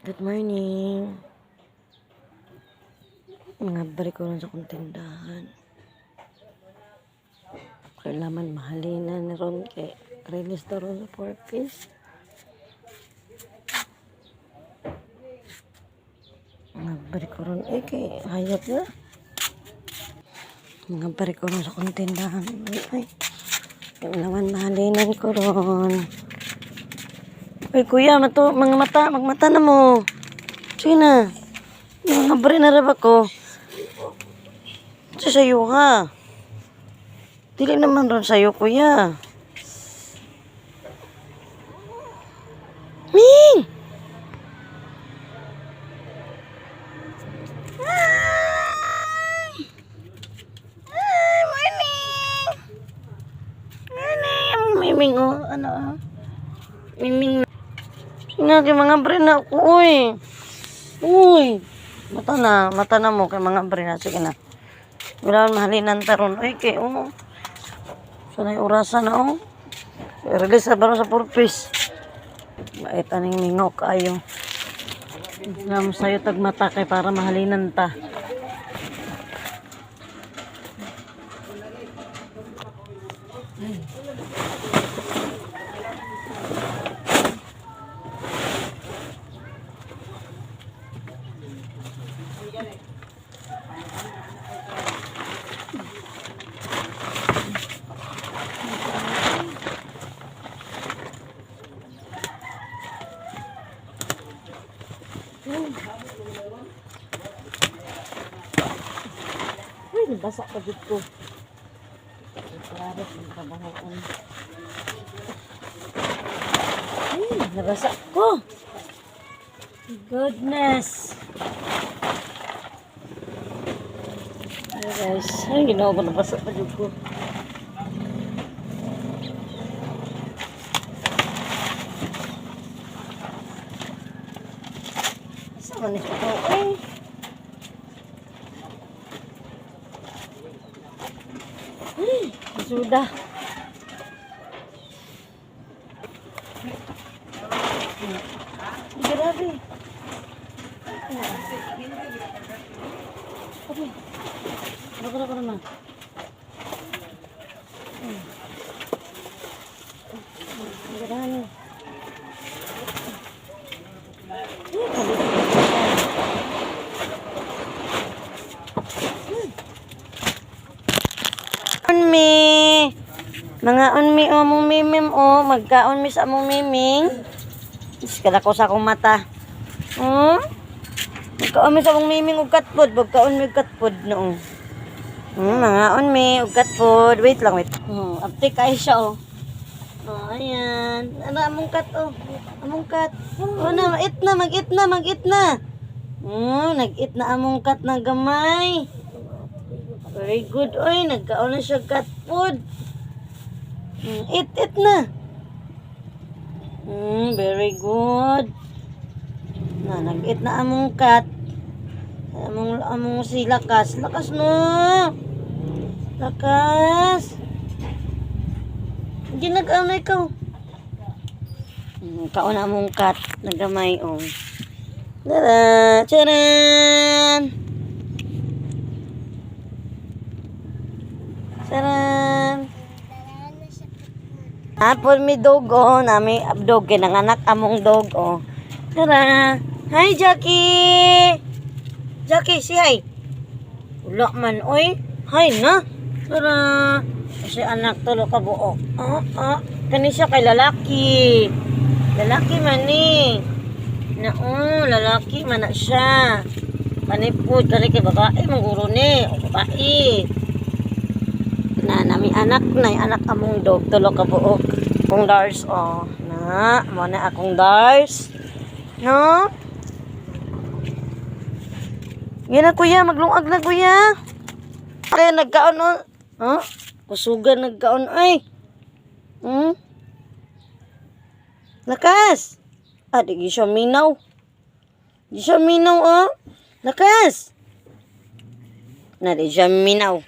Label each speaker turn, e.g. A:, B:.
A: Good morning. Mga balik ko lang sa kong tindahan. Kailangan mahalina ni Ron kay release na ron sa 4 piece. Mga balik ko ron kay hayop na. Mga balik ko lang sa kong tindahan. Ay, kailangan mahalinan ko ron. Ay, kuya, mga mata, magmata na mo. Sige na. Mga bari na rin ako. Sayo ha. Dili naman ron sa'yo, kuya. Ming! Ay, morning! Morning! Miming, oh. Ano, ah? Miming. Sige mga bre na ako, uy. Uy. Mata na mo kay mga bre na. Sige na. Kailangan mahalinan taron. Uy, kay, oh. Sanay orasan na, oh. Release na baro sa 4 piece. Bait aning mingok ayo. Ngam sayo tagmata kay para mahalinan ta. Uy, nabasa pa dito ko. Klaro, nagtrabahoon. Ay, nabasa ko. Goodness. Ay guys, ay ginawa ko nabasa pa dito ko. Saan man ito? Ay. Sudah. Grabe. Oke. Berapa naman? Grabe. Mga unmi o mong mimim o magkaon mi sa mong miming. Kada ko sa akong mata. Magkaon mi sa mong miming og katpod, magkaon mi og katpod noong. Mga unmi og katpod. Wait lang, wait. Aptik ay siya o. Ayan. Ano among kat o? Among kat. Na, mag-it na. Nag-it na among kat na gamay. Very good oy, nagkaon na siya katpod. Eat na. Very good. Nag-eat na among cat. Among si Lakas. Lakas no. Lakas. Hindi nag-ano ikaw. Kaon na among cat. Nagamay oh. Tara. Charan. Charan. Apon mi dog oh, nami dog kinanganak among dog oh. Tara. Hi Jackie. Jackie, si hi. Wala man oy. Hi na. Tara. Kasi anak tulo ka buo. Kani siya kay lalaki. Lalaki man ni. Lalaki man na siya. Panipod kani kay babae manguro ni, o babae. Nami anak among dog tulo ka buok kung Dars oh mo na akong Dars no yan na kuya maglungag na kuya kaya nagkaon kusugan nagkaon ay Lakas di siya minaw oh Lakas na di siya minaw